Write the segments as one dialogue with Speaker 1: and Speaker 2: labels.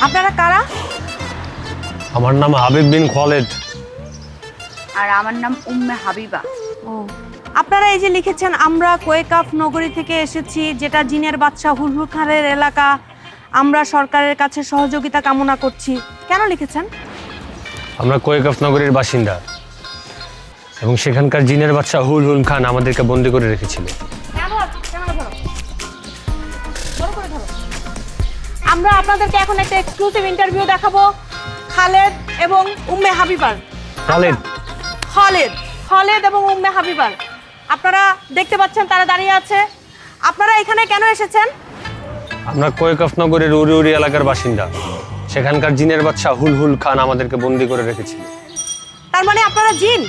Speaker 1: আপনারা কারা?
Speaker 2: আমার নাম হাবিব বিন খালেদ।
Speaker 3: আর আমার নাম উম্মে হাবিবা।
Speaker 1: ও, আপনারা এই যে লিখেছেন আমরা কোয়েকাফ নগরী থেকে এসেছি, যেটা জিনের বাদশা হুলহুল খানের এলাকা, আমরা সরকারের কাছে সহযোগিতা কামনা করছি, কেন লিখেছেন?
Speaker 2: আমরা কোয়েকাফ নগরীর বাসিন্দা এবং সেখানকার জিনের বাদশা হুলহুল খান আমাদেরকে বন্দি করে রেখেছিল।
Speaker 1: আমরা আপনাদেরকে এখন একটা এক্সক্লুসিভ ইন্টারভিউ দেখাবো খালেদ এবং উম্মে হাবিবার।
Speaker 2: খালেদ
Speaker 1: খালেদ এবং উম্মে হাবিবার, আপনারা দেখতে পাচ্ছেন তারা দাঁড়িয়ে আছে। আপনারা এখানে কেন এসেছেন?
Speaker 2: আমরা কোয়েকাফ নগরীর উরি উরি এলাকার বাসিন্দা, সেখানকার জিনের বাদশা হুলহুল খান আমাদেরকে বন্দি করে রেখেছিল।
Speaker 1: তার মানে আপনারা জিন?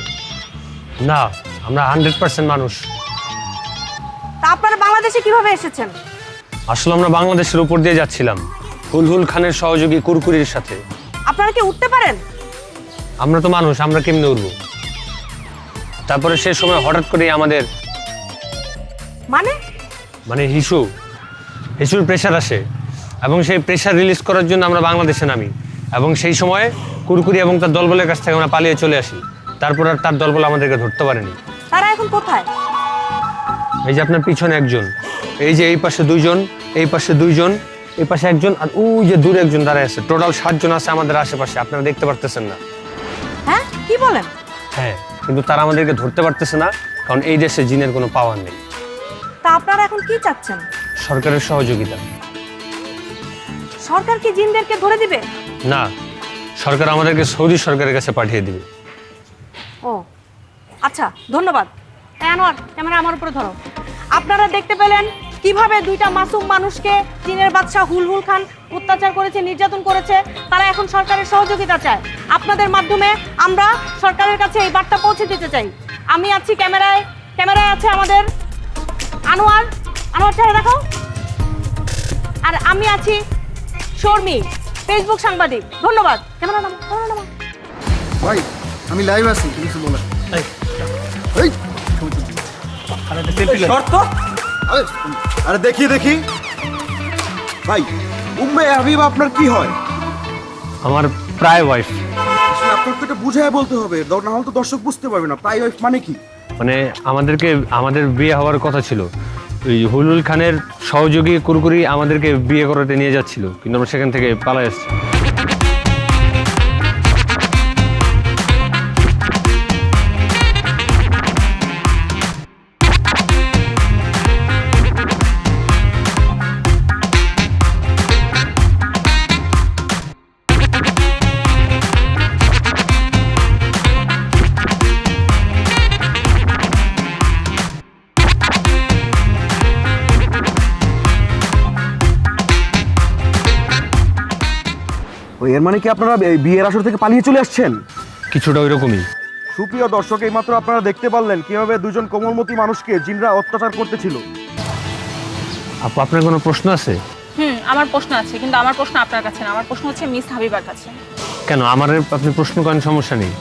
Speaker 2: না, আমরা 100% মানুষ।
Speaker 1: তা আপনারা বাংলাদেশে কিভাবে এসেছেন?
Speaker 2: আসলে আমরা বাংলাদেশের উপর দিয়ে যাচ্ছিলাম হুলহুল খানের সহযোগী কুরকুরির সাথে।
Speaker 1: আপনারা কি উঠতে পারেন?
Speaker 2: আমরা তো মানুষ, আমরা কেমনে উঠবো? তারপরে সে সময় হঠাৎ করে আমাদের মানে হিসুর প্রেশার আসে এবং সেই প্রেশার রিলিজ করার জন্য আমরা বাংলাদেশে নামি এবং সেই সময় কুরকুরি এবং তার দলবলের কাছ থেকে আমরা পালিয়ে চলে আসি। তারপর আর তার দলবল আমাদেরকে ধরতে পারেনি।
Speaker 1: তারা এখন কোথায়?
Speaker 2: এই যে আপনার পিছনে একজন, এই যে এই পাশে দুইজন, এই পাশে দুইজন, এই পাশে একজন, আর ওই যে দূরে একজন দাঁড়ায় আছে। টোটাল 7 জন আছে আমাদের আশেপাশে, আপনারা দেখতে পারতেছেন না।
Speaker 1: হ্যাঁ, কি বলেন?
Speaker 2: হ্যাঁ, কিন্তু তারা আমাদেরকে ধরতে পারতেছে না, কারণ এই দেশে জিনের কোনো পাওয়ার নেই।
Speaker 1: তা আপনারা এখন কি চাচ্ছেন?
Speaker 2: সরকারের সহযোগিতা।
Speaker 1: সরকার কি জিনদেরকে ধরে দিবে?
Speaker 2: না, সরকার আমাদেরকে সৌদি সরকারের কাছে পাঠিয়ে দিবে।
Speaker 1: ও আচ্ছা, ধন্যবাদ। আনোয়ার, ক্যামেরা আমার উপরে ধরো। আপনারা দেখতে পেলেন কিভাবে দুইটা মাসুম মানুষকে চীনের বাদশা হুলহুল খান অত্যাচার করেছে, নির্যাতন করেছে। তারা এখন সরকারের সহযোগিতা চায়। আপনাদের মাধ্যমে আমরা সরকারের কাছে এই বার্তা পৌঁছে দিতে চাই। আমি আছি ক্যামেরায় আছে আমাদের আনোয়ার চেহারা দেখাও। আর আমি আছি শর্মি, ফেসবুক সাংবাদিক। ধন্যবাদ। ক্যামেরা নামা।
Speaker 4: ভাই আমি লাইভ আছি, কিছু বলার এই
Speaker 5: শর্ত?
Speaker 4: আরে দেখি ভাই, উম্মে হাবিব আপনার কি হয়?
Speaker 2: আমার প্রায় ওয়াইফ।
Speaker 4: আসলে আপনার তো এটা বুঝায় বলতে হবে, না হলে তো দর্শক বুঝতে পারবে না। প্রায় ওয়াইফ মানে কি?
Speaker 2: মানে আমাদের বিয়ে হওয়ার কথা ছিল, ওই হুলহুল খানের সহযোগী কুরকুরি আমাদেরকে বিয়ে করাতে নিয়ে যাচ্ছিল, কিন্তু আমরা সেখান থেকে পালাই আসছি।
Speaker 4: এর মানে কি আপনারা এই বিয়ের আসর থেকে পালিয়ে চলে আসছেন?
Speaker 2: কিছুটা ওই রকমই।
Speaker 4: সুপ্রিয় দর্শক, এইমাত্র আপনারা দেখতে পারলেন কিভাবে দুজন কোমলমতি মানুষকে জিনরা অত্যাচার করতেছিল।
Speaker 2: আপু, আপনার কোনো প্রশ্ন আছে?
Speaker 3: আমার প্রশ্ন আছে, কিন্তু আমার প্রশ্ন আপনার কাছে না, আমার প্রশ্ন হচ্ছে মিস হাবিবার কাছে।
Speaker 2: কেন? আপনি প্রশ্ন করেন, সমস্যা নেই।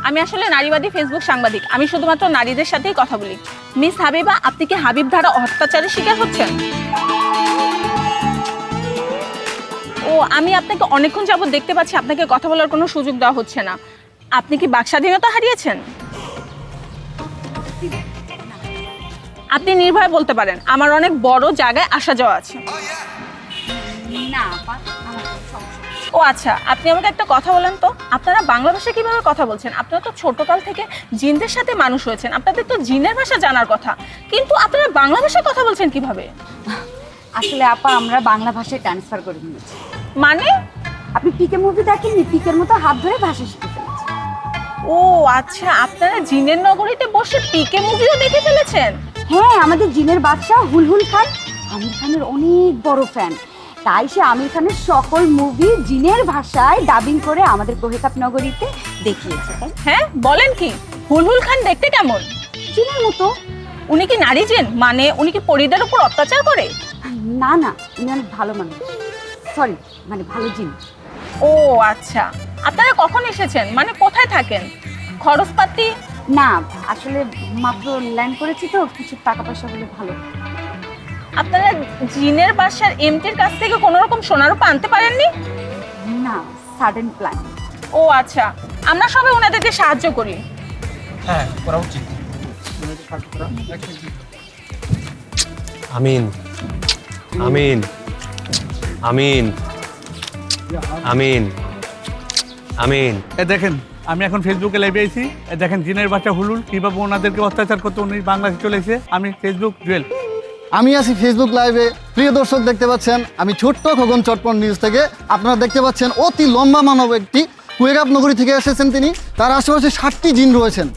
Speaker 3: আমি আসলে নারীবাদী ফেসবুক সাংবাদিক, আমি শুধুমাত্র নারীদের সাথেই কথা বলি। মিস হাবিবা, আপনি কি হাবিব দ্বারা অত্যাচারের শিকার হচ্ছেন? ও, আমি আপনাকে অনেকক্ষণ যাবত দেখতে পাচ্ছি আপনাকে কথা বলার কোনো সুযোগ দেওয়া হচ্ছে না। আপনি কি বাকস্বাধীনতা হারিয়েছেন? আপনি নির্ভয়ে বলতে পারেন, আমার অনেক বড় জায়গায় আসা যাওয়া আছে।
Speaker 1: না,
Speaker 3: ও আচ্ছা, আপনি আমাকে একটা কথা বলেন তো, আপনারা বাংলা ভাষায় কিভাবে কথা বলছেন? আপনারা তো ছোটকাল থেকে জিনদের সাথে মানুষ হয়েছেন, আপনাদের তো জিনের ভাষা জানার কথা, কিন্তু আপনারা বাংলা ভাষায় কথা বলছেন কিভাবে?
Speaker 6: আসলে আপা, আমরা বাংলা ভাষায় ট্রান্সফার করে নিয়েছি।
Speaker 3: মানে?
Speaker 6: আপনি পিকে মুভি দেখেননি? পিকের মতো হাত ধরে ভাষা শিখে ফেলেছি।
Speaker 3: ও আচ্ছা, আপনারা জিনের নগরীতে বসে পিকে মুভিও দেখে ফেলেছেন?
Speaker 6: হ্যাঁ, আমাদের জিনের বাদশাহ হুলহুল খান আমির খানের অনেক বড় ফ্যান, তাই সে আমির খানের সকল মুভি জিনের ভাষায় ডাবিং করে আমাদের কোহেকাপ নগরীতে দেখিয়েছে।
Speaker 3: হ্যাঁ, বলেন কি? হুলহুল খান দেখতে কেমন?
Speaker 6: জিনের মতো।
Speaker 3: উনি কি নারী জিন? মানে উনি কি পরীদের উপর অত্যাচার করে?
Speaker 6: না, উনি অনেক ভালো মানুষ, সরি মানে ভালো জিন।
Speaker 3: ও আচ্ছা, আপনারা কখন এসেছেন? মানে কোথায় থাকেন? খরচপাতি?
Speaker 6: না, আসলে মাত্র ল্যান্ড করেছি তো, কিছু টাকা পয়সা হলে ভালো।
Speaker 3: আপনারা জিনের বাসার এমটির কাছ থেকে কোনো রকম সোনারূপা আনতে পারেননি?
Speaker 6: না, সাডেন প্ল্যান।
Speaker 3: ও আচ্ছা, আমরা সবাই ওনাদেরকে সাহায্য করি।
Speaker 4: হ্যাঁ, করা উচিত।
Speaker 2: আমিন আমিন আমিন আমিন আমিন।
Speaker 5: দেখেন আমি এখন ফেসবুকে লাইভে আছি। দেখেন জিনের বাচ্চা হুলুল কিভাবে ওনাদেরকে অত্যাচার করতে উনি বাংলাদেশে চলে এসে। আমি ফেসবুক জুয়েল।
Speaker 7: আমি আছি ফেসবুক লাইভে। প্রিয় দর্শক, দেখতে পাচ্ছেন আমি ছোট্ট খগন চটপট নিউজ থেকে। আপনারা দেখতে পাচ্ছেন অতি লম্বা মানব একটি কুয়েগাপ নগরী থেকে এসেছেন তিনি। তার আশেপাশে 60টি জিন রয়েছেন।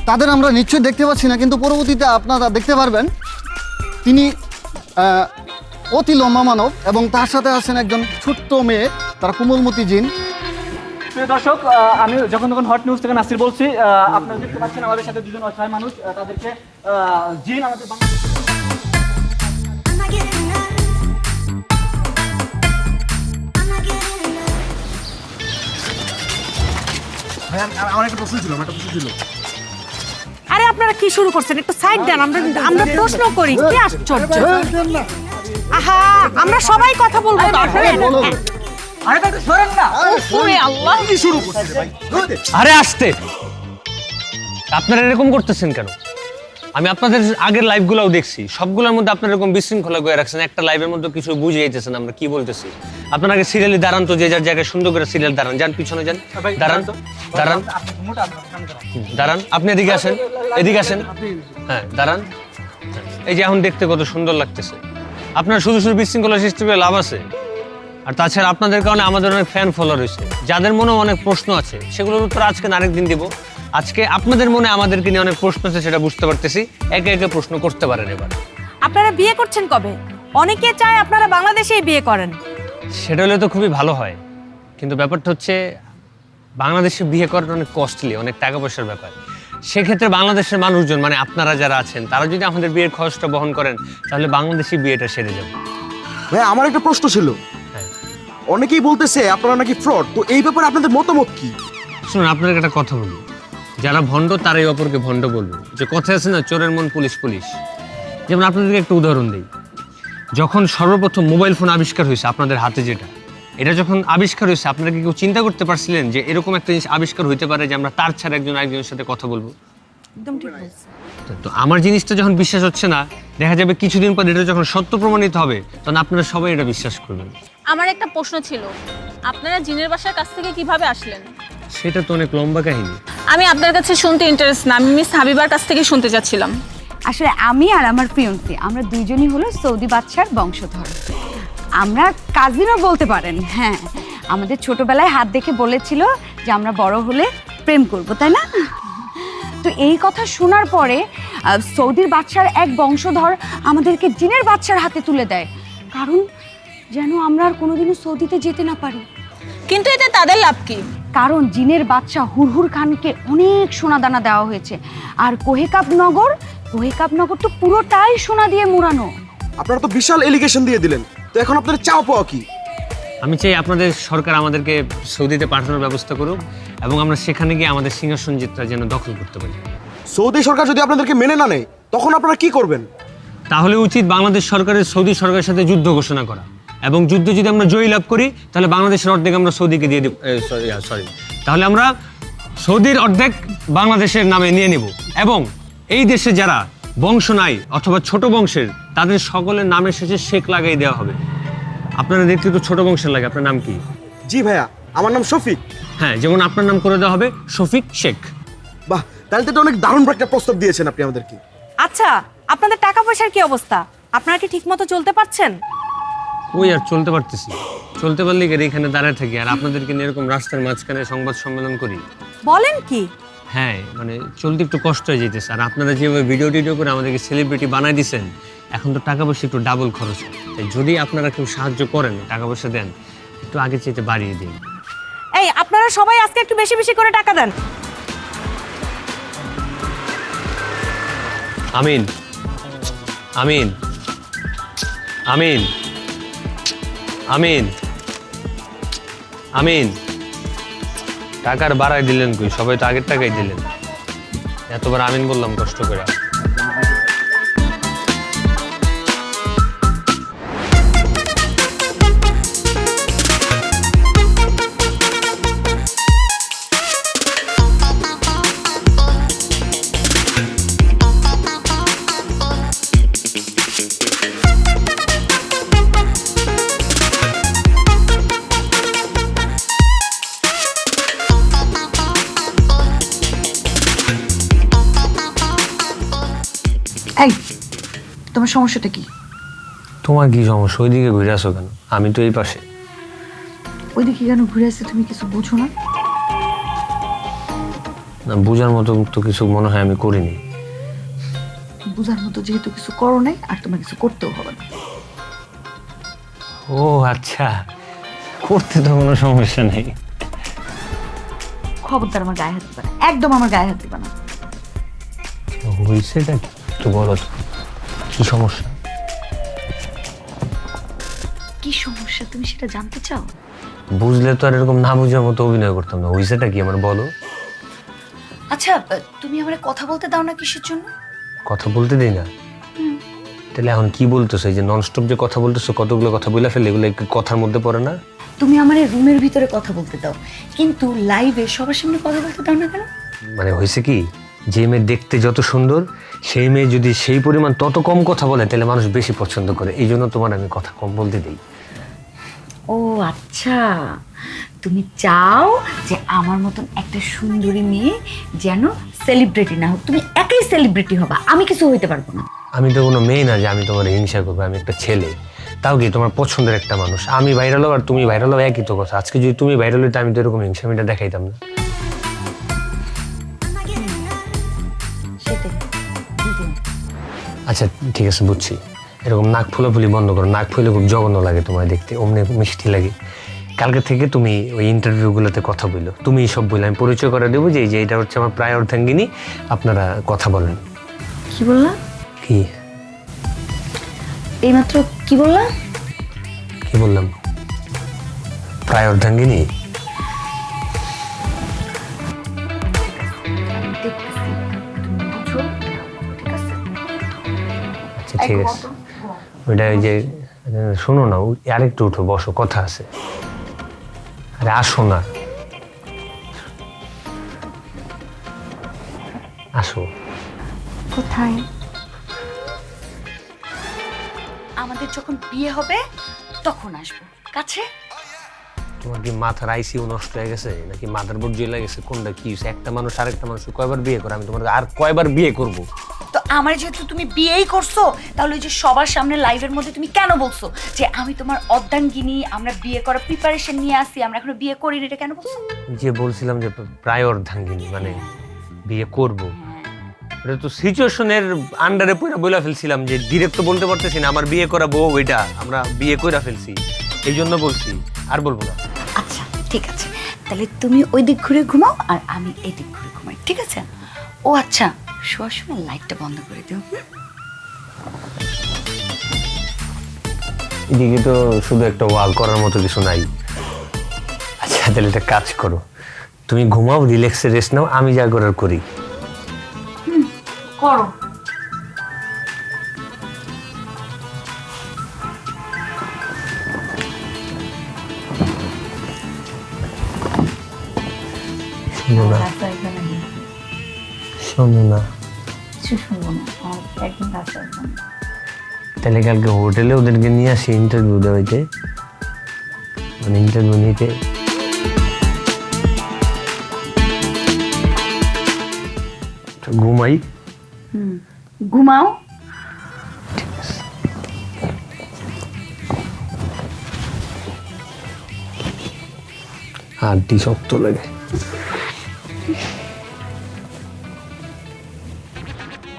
Speaker 7: তাদের আমরা নিশ্চয়ই দেখতে পাচ্ছি না, কিন্তু পরবর্তীতে আপনারা দেখতে পারবেন। তিনি অতি লম্বা মানব এবং তার সাথে আছেন একজন ছোট্ট মেয়ে, তারা কোমলমতি জিন।
Speaker 5: প্রিয় দর্শক, আমি যখন তখন হট নিউজ থেকে নাসির বলছি। আপনারা দেখতে পাচ্ছেন আমাদের সাথে দুজন অসহায় মানুষ, তাদেরকে জিন আমাদের
Speaker 8: I'm not getting enough. I'm not getting enough.
Speaker 4: ভাই, আমার একটা প্রশ্ন ছিল,
Speaker 1: আরে আপনারা কি শুরু করছেন? একটু সাইড দেন, আমরা প্রশ্ন করি। কি আশ্চর্য! আহা, আমরা সবাই কথা বলবো।
Speaker 3: ওরে আল্লাহ,
Speaker 2: আরে আসতে, আপনারা এরকম করতেছেন কেন? আমি আপনাদের আগের লাইভগুলোও দেখছি, সবগুলোর মধ্যে আপনারা এরকম বিশৃঙ্খলা করে রাখছেন। একটা লাইভের মধ্যে কিছু বুঝে যাইতেছেন আমরা কি বলতেছি। আপনারা আগে সিরিয়ালি দাঁড়ান তো, যে যার জায়গায় সুন্দর করে সিরিয়াল দাঁড়ান। যান পিছনে যান, দাঁড়ান দাঁড়ান দাঁড়ান। আপনি এদিকে আসেন, এদিকে আসেন। হ্যাঁ, দাঁড়ান। এই যে এখন দেখতে কত সুন্দর লাগতেছে। আপনার শুধু শুধু বিশৃঙ্খলা সৃষ্টি করে লাভ আছে? আর তাছাড়া আপনাদের কারণে আমাদের অনেক ফ্যান ফলোয়ার হয়েছে, যাদের মনে অনেক প্রশ্ন আছে, সেগুলোর উত্তর আজকে না আরেকদিন দিব। আজকে আপনাদের মনে আমাদেরকে নিয়ে অনেক প্রশ্ন আছে, সেটা বুঝতে পারতেছি। একে একে প্রশ্ন করতে পারেন এবার।
Speaker 1: আপনারা বিয়ে করছেন কবে? অনেকে চায় আপনারা বাংলাদেশেই বিয়ে করেন।
Speaker 2: সেটা হলে তো খুবই ভালো হয়, কিন্তু ব্যাপারটা হচ্ছে বাংলাদেশে বিয়ে করাটা অনেক কস্টলি, অনেক টাকা পয়সার ব্যাপার। সেক্ষেত্রে বাংলাদেশের মানুষজন, মানে আপনারা যারা আছেন, তারা যদি আমাদের বিয়ের খরচটা বহন করেন, তাহলে বাংলাদেশি বিয়েটা সেরে যাবে।
Speaker 4: ভাই, আমার একটা প্রশ্ন ছিল।
Speaker 2: হ্যাঁ।
Speaker 4: অনেকেই বলতেছে আপনারা নাকি ফ্রড, তো এই ব্যাপারে আপনাদের মতামত কি?
Speaker 2: শুনুন, আপনাদের একটা কথা বলি, যারা ভণ্ড তারাই অপরকে ভণ্ড বলবে। যে কথা আছে না, চোরের মন পুলিশ পুলিশ। যেমন আপনাদেরকে একটা উদাহরণ দিই। যখন সর্বপ্রথম মোবাইল ফোন আবিষ্কার হয়েছে আপনাদের হাতে, যেটা এটা যখন আবিষ্কার হয়েছে, আপনারা কি কেউ চিন্তা করতে পারছিলেন যে এরকম একটা জিনিস আবিষ্কার হইতে পারে, যে আমরা তার ছাড়া একজন আরেকজনের সাথে কথা বলবো?
Speaker 1: একদম ঠিক বলছেন।
Speaker 2: তো আমার জিনিসটা যখন বিশ্বাস হচ্ছে না, দেখা যাবে কিছুদিন পর এটা যখন সত্য প্রমাণিত হবে, তখন আপনারা সবাই এটা বিশ্বাস করবেন।
Speaker 3: আমার একটা প্রশ্ন ছিল, আপনারা জিনের বাসার কাছ থেকে কিভাবে আসলেন?
Speaker 2: সেটা তো অনেক লম্বা কাহিনী।
Speaker 3: আমি আপনার কাছে শুনতে ইন্টারেস্ট না, আমি মিস হাবিবার কাছ থেকে শুনতে চাচ্ছিলাম।
Speaker 6: আসলে আমি আর আমার ফিয়ন্সি, আমরা দুইজনই হলো সৌদি বাদশার বংশধর। আমরা কাজিনও বলতে পারেন। হ্যাঁ, আমাদের ছোটবেলায় হাত দেখে বলেছিল যে আমরা বড় হলে প্রেম করব, তাই না? তো এই কথা শোনার পরে সৌদির বাদশার এক বংশধর আমাদেরকে জিনের বাদশার হাতে তুলে দেয়, কারণ যেন আমরা আর কোনোদিনও সৌদিতে যেতে না পারি।
Speaker 3: কিন্তু এতে তাদের লাভ কি?
Speaker 6: কারণ জিনের বাদশা হুরহুর খানকে অনেক সোনাদানা দেওয়া হয়েছে, আর কোহেকাপ নগর তো পুরোটাই সোনা দিয়ে মোড়ানো।
Speaker 4: আপনারা তো বিশাল এলিগেশন দিয়ে দিলেন, তো এখন আপনাদের চাও পাওয়া কি?
Speaker 2: আমি চাই আপনাদের সরকার আমাদেরকে সৌদিতে পাঠানোর ব্যবস্থা করুক, এবং আমরা সেখানে গিয়ে আমাদের সিংহাসন জিতটা যেন দখল করতে পারি।
Speaker 4: সৌদি সরকার যদি আপনাদেরকে মেনে না নেয়, তখন আপনারা কি করবেন?
Speaker 2: তাহলে উচিত বাংলাদেশ সরকারের সৌদি সরকারের সাথে যুদ্ধ ঘোষণা করা, এবং যুদ্ধ যদি আমরা জয়ী লাভ করি, তাহলে বাংলাদেশের অর্ধেক আমরা সৌদিকে দিয়ে দিব। তাহলে আমরা সৌদির অর্ধেক বাংলাদেশের নামে নিয়ে নিব, এবং এই দেশে যারা বংশ নাই অথবা ছোট বংশের, তাদের সকলের নামের শেষে শেখ লাগাই দেওয়া হবে। আপনারা দেখতে তো ছোট বংশের লাগে। আপনার নাম কি?
Speaker 4: জি ভাইয়া, আমার নাম শফিক।
Speaker 2: হ্যাঁ, যেমন আপনার নাম করে দেওয়া হবে শফিক শেখ।
Speaker 4: বাহ, তাহলে তো এটা অনেক দারুণ একটা প্রস্তাব দিয়েছেন আপনি আমাদেরকে।
Speaker 1: আচ্ছা, আপনাদের টাকা পয়সার কি অবস্থা? আপনারা কি ঠিকমতো চলতে পারছেন?
Speaker 2: ওই আর চলতে পারতেছি, চলতে পারলে কি এখানে দাঁড়ায় থাকি আর আপনাদেরকে নিয়ে এরকম রাস্তার মাঝখানে সংবাদ সম্মেলন করি?
Speaker 1: বলেন কি?
Speaker 2: হ্যাঁ, মানে চলতে একটু কষ্ট হয়ে যেতেছে। আর আপনারা যেভাবে ভিডিও করে আমাদেরকে সেলিব্রিটি বানাই দিচ্ছেন, এখন তো টাকা পয়সা একটু ডাবল খরচ। তাই যদি আপনারা কেউ সাহায্য করেন, টাকা পয়সা দেন, একটু আগে চাইতে বাড়িয়ে দিন।
Speaker 1: এই, আপনারা সবাই আজকে একটু বেশি বেশি করে টাকা দেন।
Speaker 2: আমিন আমিন আমিন আমিন আমিন। টাকার বাড়াই দিলেন কই? সবাই তো আগের টাকাই দিলেন। এতবার আমিন বললাম কষ্ট করে।
Speaker 6: এই তোমার সমস্যাটা কি?
Speaker 2: তোমার কি সমস্যা? ওইদিকে ঘুরে আসো কেন? আমি তো এই পাশে।
Speaker 6: ওইদিকে কেন ঘুরে আসছে তুমি কিছু বুঝো না?
Speaker 2: না, বোঝার মতো তো কিছু মনে হয় আমি করিনি।
Speaker 6: বুঝার মতো যেহেতু কিছু করো নাই, আর তোমার কিছু করতেও হবে না।
Speaker 2: ও আচ্ছা, করতে তো কোনো সমস্যা নেই।
Speaker 6: খবরদার আমার গায়ে হাত দিবা না, একদম আমার গায়ে হাত দিবা না।
Speaker 2: হয়েছেটা কি একটু বলো তো, কি সমস্যা?
Speaker 6: কি সমস্যা তুমি সেটা জানতে চাও?
Speaker 2: বুঝলে তো আর এরকম না বুঝার মতো অভিনয় করতাম না। হয়েছেটা কি আমার বলো।
Speaker 6: আচ্ছা তুমি আমার কথা বলতে দাও না কিসের জন্য?
Speaker 2: কথা বলতে দেই না? তাহলে এখন কি বলতেছো? এই যে ননস্টপ যে কথা বলতেছো, কতগুলো কথা বলে ফেলে, এগুলো একটু কথার মধ্যে পড়ে না?
Speaker 6: তুমি আমার রুমের ভিতরে কথা বলতে দাও, কিন্তু লাইভে সবার সামনে কথা বলতে দাও না কেন?
Speaker 2: মানে হয়েছে কি, যে মেয়ে দেখতে যত সুন্দর সেই মেয়ে যদি সেই পরিমাণ তত কম কথা বলে তাহলে মানুষ বেশি পছন্দ করে। এই জন্য তোমার আমি কথা কম বলতে দিই।
Speaker 6: ও আচ্ছা, তুমি চাও যে আমার মতন একটা সুন্দরী মেয়ে যেন সেলিব্রিটি না হোক, তুমি একাই সেলিব্রিটি হবা, আমি কিছু হইতে পারবো না।
Speaker 2: আমি তো কোনো মেয়ে না যে আমি তোমার হিংসা করবো। আমি একটা ছেলে, তাও কি তোমার পছন্দের একটা মানুষ। আমি ভাইরাল হব আর তুমি ভাইরাল হবো, একই তো কথা। আজকে যদি তুমি ভাইরাল হইতে আমি তো এরকম হিংসামিটা দেখাইতাম না।
Speaker 6: সেটাই বুঝলাম।
Speaker 2: আচ্ছা ঠিক আছে, বুঝছি। এরকম নাক ফুলাফুলি বন্ধ করো। নাক ফুলে খুব জঘন্য লাগে তোমায় দেখতে, অমনি মিষ্টি লাগে। কালকে থেকে তুমি ওই ইন্টারভিউগুলোতে কথা বললো, তুমি সব বললে আমি পরিচয় করে দেবো যে এটা হচ্ছে আমার প্রায় অর্ধাঙ্গিনী, আপনারা কথা বলেন।
Speaker 6: কি বললা?
Speaker 2: কি
Speaker 6: এইমাত্র কি বললা?
Speaker 2: কি বললাম? প্রায় অর্ধাঙ্গিনী। আচ্ছা ঠিক আছে, ওইটা ওই যে শোনো না, আরেকটু উঠো, বসো, কথা আছে। আরে আসো না, আসো।
Speaker 6: কোথায়? আমাদের যখন বিয়ে হবে তখন আসবো কাছে।
Speaker 2: তোমার কি মাথার আইসিইউ নষ্ট হয়ে গেছে নাকি মাদারবোর্ড জ্বলে গেছে? কোনটা কি হয়েছে? একটা মানুষ আরেকটা মানুষ কয়বার বিয়ে করে? আমি তোমার আর কয়বার বিয়ে করব?
Speaker 6: তো আমার যেহেতু তুমি বিয়েই করছো, তাহলে ওই যে সবার সামনে লাইভের মধ্যে তুমি কেন বলছো যে আমি তোমার অর্ধাঙ্গিনী, আমরা বিয়ে করার প্রিপারেশন নিয়ে আসি, আমরা এখনো বিয়ে করিনি, এটা কেন বলছো?
Speaker 2: যে বলছিলাম যে প্রায় অর্ধাঙ্গিনী মানে বিয়ে করব, এটা তো সিচুয়েশনের আন্ডারে পুরো বলে ফেলছিলাম যে ডিরেক্ট তো বলতে পারতেছি না আমার বিয়ে করা বউ, ওইটা আমরা বিয়ে করে ফেলছি, এই জন্য বলছি, আর বলবো না।
Speaker 6: আচ্ছা ঠিক আছে, তাহলে তুমি ওই দিক ঘুরে ঘুমাও আর আমি এই দিক ঘুরে ঘুমাই, ঠিক আছে? ও আচ্ছা, শোয়ার সময় লাইটটা বন্ধ করে দিও।
Speaker 2: এদিকে তো শুধু একটা ওয়াল করার মতো কিছু নাই। আচ্ছা তাহলে একটা কাজ করো, তুমি ঘুমাও, রিল্যাক্সে রেস্ট নাও, আমি যা করার করি।
Speaker 6: করো।
Speaker 2: শোনো না, শোনো না, তাহলে কালকে হোটেলে ওদেরকে নিয়ে আসি ইন্টারভিউ দেওয়াইতে, মানে ইন্টারভিউ নিতে। ঘুমাই।
Speaker 6: ঘুমাও।
Speaker 2: হাড্ডি শক্ত লাগে।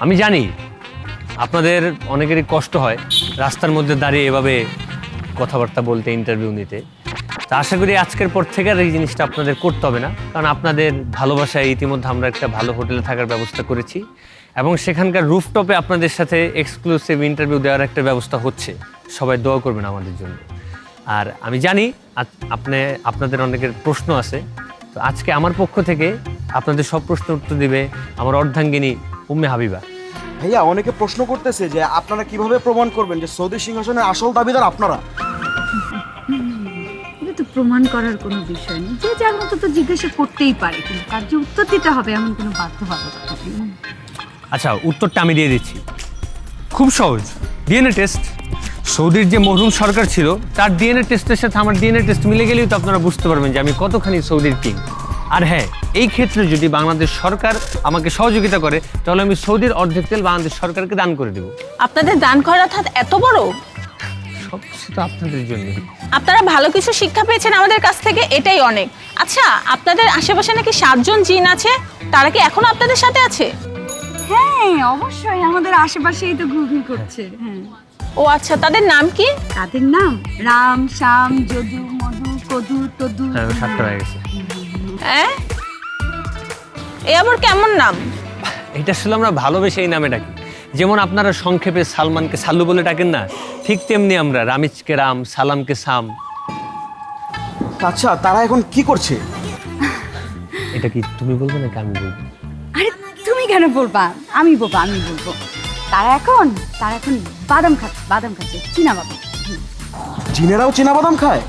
Speaker 2: আমি জানি আপনাদের অনেকেরই কষ্ট হয় রাস্তার মধ্যে দাঁড়িয়ে এভাবে কথাবার্তা বলতে, ইন্টারভিউ নিতে। তা আশা করি আজকের পর থেকে আর এই জিনিসটা আপনাদের করতে হবে না, কারণ আপনাদের ভালোবাসায় ইতিমধ্যে আমরা একটা ভালো হোটেলে থাকার ব্যবস্থা করেছি এবং সেখানকার রুফটপে আপনাদের সাথে এক্সক্লুসিভ ইন্টারভিউ দেওয়ার একটা ব্যবস্থা হচ্ছে। সবাই দোয়া করবেন আমাদের জন্য। আর আমি জানি আপনাদের অনেকের প্রশ্ন আছে, তো আজকে আমার পক্ষ থেকে আপনাদের সব প্রশ্নের উত্তর দিবে আমার অর্ধাঙ্গিনী উম্মে হাবিবা।
Speaker 4: ভাইয়া অনেকে প্রশ্ন করতেছে যে আপনারা কিভাবে প্রমাণ করবেন যে সৌদি সিংহাসনের আসল দাবিদার আপনারা?
Speaker 6: এটা তো প্রমাণ করার কোনো বিষয় নেই, যে যার মতো তো জিজ্ঞাসা করতেই পারে, কিন্তু তার যে উত্তর দিতে হবে এমন কোনো বাধ্যবাধকতা নেই।
Speaker 2: আচ্ছা উত্তরটা আমি দিয়ে দিচ্ছি, খুব সহজ। DNA test. সৌদির যে মরহুম সরকার ছিল তার ডিএনএ টেস্টের সাথে আমার ডিএনএ টেস্ট মিলে গেলেই তো আপনারা বুঝতে পারবেন যে আমি কতখানি সৌদির কিং। আর হ্যাঁ, এই ক্ষেত্রে যদি বাংলাদেশ সরকার আমাকে সহযোগিতা করে তাহলে আমি সৌদির অর্ধেক তেল বাংলাদেশ সরকারকে দান করে দেবো।
Speaker 3: আপনাদের দান করার হাত এত বড়?
Speaker 2: সব কিছু তো আপনাদের জন্য।
Speaker 3: আপনারা ভালো কিছু শিক্ষা পেয়েছেন আমাদের কাছ থেকে, এটাই অনেক। আচ্ছা, আপনাদের আশেপাশে নাকি 7 জন জিন আছে, তারা কি এখনো আপনাদের সাথে আছে?
Speaker 6: হ্যাঁ অবশ্যই, আমাদের আশেপাশেই তো ঘুরঘুর করছে। হ্যাঁ।
Speaker 3: ও আচ্ছা, তাদের নাম কি?
Speaker 6: তাদের নাম রাম, শ্যাম, যদু, মধু, কদু, তদু।
Speaker 2: হ্যাঁ, 7টা হয়ে গেছে।
Speaker 3: হ্যাঁ, এ আবার কেমন নাম?
Speaker 2: এটা আসলে আমরা ভালোবেসে এই নামে ডাকি। যেমন আপনারা সংক্ষেপে সালমানকে সাল্লু বলে ডাকেন না, ঠিক তেমনি আমরা রামিজকে রাম, সালামকে সাম।
Speaker 4: আচ্ছা, তারা এখন কি করছে?
Speaker 2: এটা কি তুমি বলবে নাকি আমি বলবো?
Speaker 6: আরে তুমি কেন বলবা? আমি বলবো। তারা এখন বাদাম খাচ্ছে, চীনা বাদাম।
Speaker 4: জিনেরাও চীনা বাদাম খায়?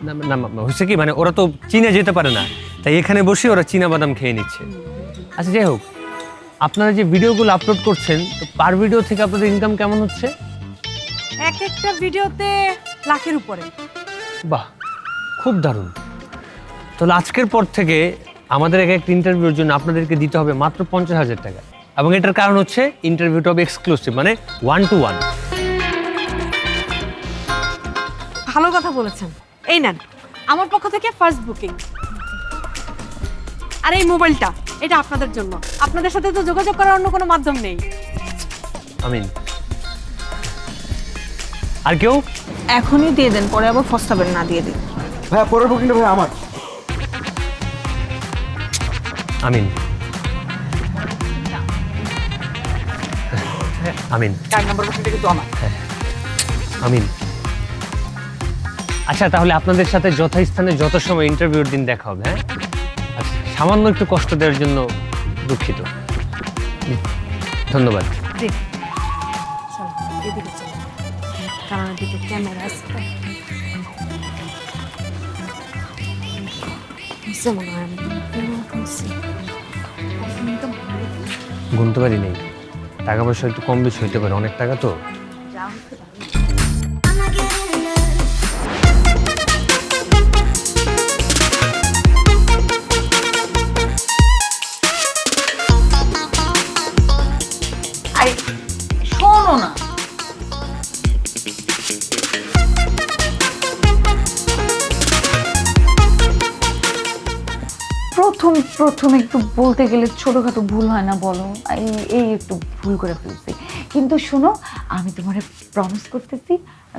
Speaker 2: না না, হচ্ছে কি, মানে ওরা তো চীনে যেতে পারে না, তাই এখানে বসে ওরা চীনা বাদাম খেয়ে নিচ্ছে। আচ্ছা যাই হোক, আপনারা যে ভিডিওগুলো আপলোড করছেন, তো পার ভিডিও থেকে আপনাদের ইনকাম কেমন হচ্ছে?
Speaker 1: এক একটা ভিডিওতে লাখের উপরে।
Speaker 2: বাহ, খুব দারুণ। তাহলে আজকের পর থেকে আমাদের এক একটা ইন্টারভিউর জন্য আপনাদেরকে দিতে হবে মাত্র 50,000 টাকা। এবং এটার কারণ হচ্ছে ইন্টারভিউটা হবে এক্সক্লুসিভ, মানে 1 to 1।
Speaker 1: ভালো কথা বলেছেন। এই নেন আমার পক্ষ থেকে ফার্স্ট বুকিং। আর এই মোবাইলটা, এটা আপনাদের জন্য। আপনাদের সাথে তো যোগাযোগ করার অন্য কোনো মাধ্যম নেই।
Speaker 2: আমিন। আর কেউ?
Speaker 3: এখনই দিয়ে দেন, পরে আবার ফস্তাবেন না, দিয়ে দিন।
Speaker 4: ভাইয়া, পরের বুকিংটা ভাই আমার।
Speaker 2: আমিন। আমিন।
Speaker 5: 4 নম্বর বুকিংটা কিন্তু আমার।
Speaker 2: আমিন। আচ্ছা, তাহলে আপনাদের সাথে যথাস্থানে যত সময় ইন্টারভিউর দিন দেখা হবে। হ্যাঁ, আচ্ছা, সামান্য একটু কষ্ট দেওয়ার জন্য দুঃখিত। ধন্যবাদ।
Speaker 1: জি চলো এদিকে চলো, কারণ এদিকে ক্যামেরা আছে তো। বুঝতে মনে হয়
Speaker 2: গুনতে পারি নেই, টাকা পয়সা একটু কম বেশি হইতে পারে, অনেক টাকা তো।
Speaker 8: I'm not getting enough.
Speaker 6: আরে শোনো না, প্রথম একটু বলতে গেলে ছোটখাটো ভুল হয় না বলো? এই একটু ভুল করে ফেলছি, কিন্তু শোনো, আমি তোমারে প্রমিস করতেছি,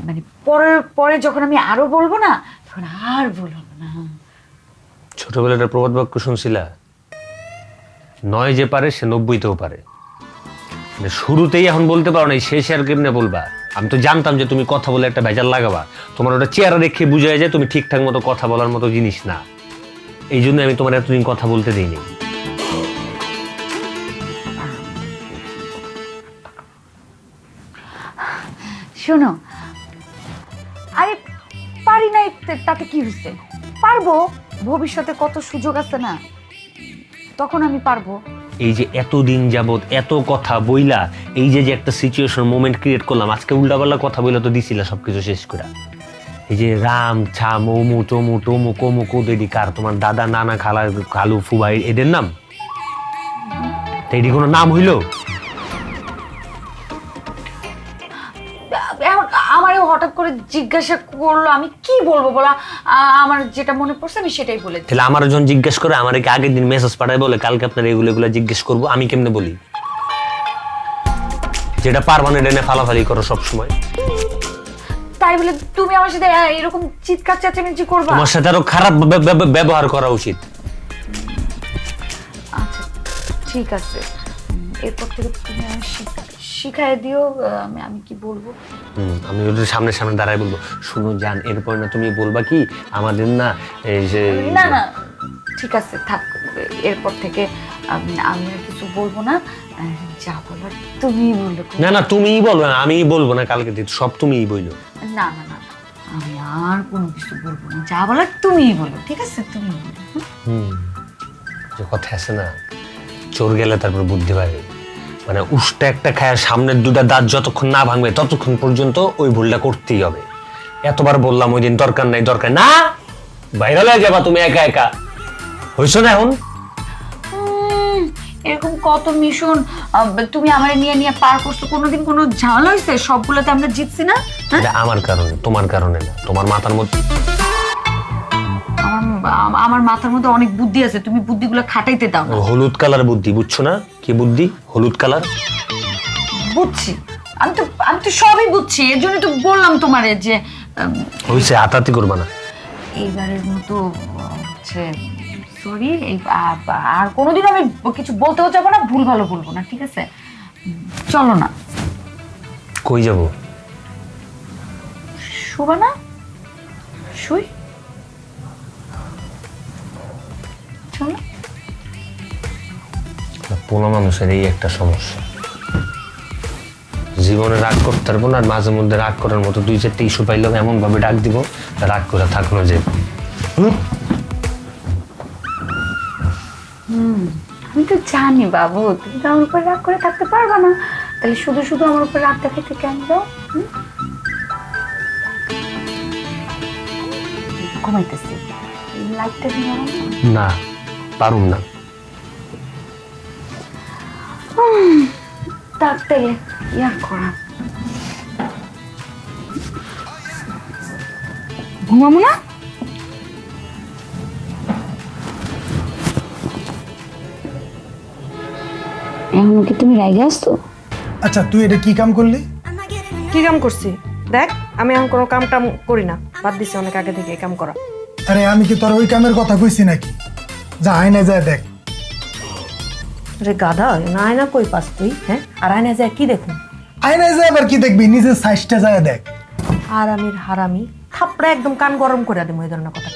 Speaker 6: মানে পরে যখন আমি আরো বলবো না, তখন আর ভুল হবে না।
Speaker 2: ছোটবেলায় একটা প্রবাদ বাক্য শুনছিলা, 9 যে পারে সে 90তেও পারে। মানে শুরুতেই এখন বলতে পারো না, শেষে আর কেমনে বলবা? আমি তো জানতাম যে তুমি কথা বলে একটা ভেজাল লাগাবা, তোমার ওটা চেহারা দেখে বুঝা যায় তুমি ঠিকঠাক মতো কথা বলার মতো জিনিস না। এই জন্য আমি তোমার এতদিন কথা বলতে দিইনি।
Speaker 6: শোনো, আরে পারি নাই তাতে কি হয়েছে? পারবো, ভবিষ্যতে কত সুযোগ আছে না, তখন আমি পারবো।
Speaker 2: এই যে এতদিন যাবত এত কথা বইলা, এই যে একটা সিচুয়েশন মোমেন্ট ক্রিয়েট করলাম, আজকে উল্টাপাল্টা কথা বইলা তো দিছিলা সবকিছু শেষ করে। এই যে রাম ছাম অমু তমু টমু কমু কোদেডি কার, তোমার দাদা নানা খালা খালু ফুবাই, এদের নাম? এটি কোনো নাম হইল?
Speaker 6: এখন আমারও হঠাৎ করে জিজ্ঞাসা করলো, আমি কি বলবো বলা? আমার যেটা মনে পড়ছে আমি সেটাই বলেছি।
Speaker 2: তাহলে আমার যখন জিজ্ঞেস করে, আমার কি আগের দিন মেসেজ পাঠায় বলে কালকে আপনার এগুলো জিজ্ঞেস করবো, আমি কেমনে বলি? যেটা পারবা না এটা নিয়ে ফালাফালি করো সবসময়।
Speaker 6: তাই বলে তুমি আমার সাথে এরকম চিৎকার চেঁচামেচি করবা?
Speaker 2: তোমার সাথে আরো খারাপ ব্যবহার করা উচিত।
Speaker 6: আচ্ছা ঠিক আছে, এরপর থেকে তুমি আমার শিখাই দিও আমি কি বলবো।
Speaker 2: আমি ওদের সামনে সামনে দাঁড়ায় বলবো, শুনো জান, এরপর না তুমি বলবা কি আমাদের না এই যে
Speaker 6: না না ঠিক আছে থাক, এরপর থেকে আমি আর কিছু বলবো না, যা বলার তুমিই বললো।
Speaker 2: না না তুমিই বলো, আমিই বলবো না, কালকে সব তুমিই বললো।
Speaker 6: না না না আমি আর কোনো কিছু বলবো না, যা বলার তুমিই বলো, ঠিক আছে? তুমি বলো।
Speaker 2: যে কথা আছে না, চোর গেলে তারপর বুদ্ধি পাবে। মানে উষ্টা একটা খায় সামনের দুটা দাঁত যতক্ষণ না ভাঙবে ততক্ষণ পর্যন্ত ওই ভুলটা করতেই হবে। এতবার বললাম ওই দিন দরকার নাই না, বাইরে হয়ে যাবা তুমি একা একা। হইছো না এখন?
Speaker 6: এরকম কত মিশন তুমি আমার নিয়ে নিয়ে পার করছো, কোনোদিন কোনো ঝামেলা হয়েছে? সবগুলোতে আমরা জিতছি না? হ্যাঁ?
Speaker 2: এটা আমার কারণে, তোমার কারণে না। তোমার মাথার মধ্যে
Speaker 6: আমার মাথার মধ্যে অনেক বুদ্ধি আছে, তুমি বুদ্ধিগুলো খাটাইতে দাও না।
Speaker 2: হলুদ কালার বুদ্ধি, বুঝছো না কি বুদ্ধি? হলুদ কালার।
Speaker 6: বুঝছি, আমি তো সবই বুঝছি, এর জন্য তো বললাম তোমারে যে
Speaker 2: হইছে, হাতাহাতি করবা না।
Speaker 6: এইবারের মতো হচ্ছে সরি, আর কোনোদিন আমি কিছু বলতেও যাবো না, ভুল ভালো বলবো না, ঠিক আছে? চলো না।
Speaker 2: কই যাব?
Speaker 6: শুবা না? শুই। চলো।
Speaker 2: পোলা মানুষের এই একটা সমস্যা, জীবনে রাগ করতে পারবো না, আর মাঝে মধ্যে রাগ করার মতো 2-4টা ইস্যু পাইলেও এমন ভাবে ডাক দিব রাগ করে থাকলো যে
Speaker 6: আমি তো জানি বাবু, তুমি তো আমার উপর রাগ করে থাকতে পারবা না, তাহলে শুধু শুধু আমার উপর রাগ দেখাইতে কেন যাও? ঘুমাইতেছি, লাইটটা দিয়ে
Speaker 2: না পারুম না।
Speaker 6: তাহলে ইয়া করা, ঘুমাবো না? এখন কি তুমি রাগে আসছো?
Speaker 9: আচ্ছা তুই এটা কি কাম করলি?
Speaker 1: কি কাম করছি দেখ, আমি এখন কোনো কাম টাম করি না, বাদ দিছি অনেক আগে থেকে এই কাম করা।
Speaker 9: আরে আমি কি তোর ওই কামের কথা কইছি নাকি? যা আয়না যায় দেখ।
Speaker 1: রে গাধা, না আয়না কই পাস তুই? হ্যাঁ, আর আয়না যায় কি দেখুন?
Speaker 9: আয়নায় যায় আবার কি দেখবি? নিজের সাইজটা যায় দেখ।
Speaker 1: হারামির হারামি, থাপড়া একদম কান গরম করে দেবো এই ধরনের কথা।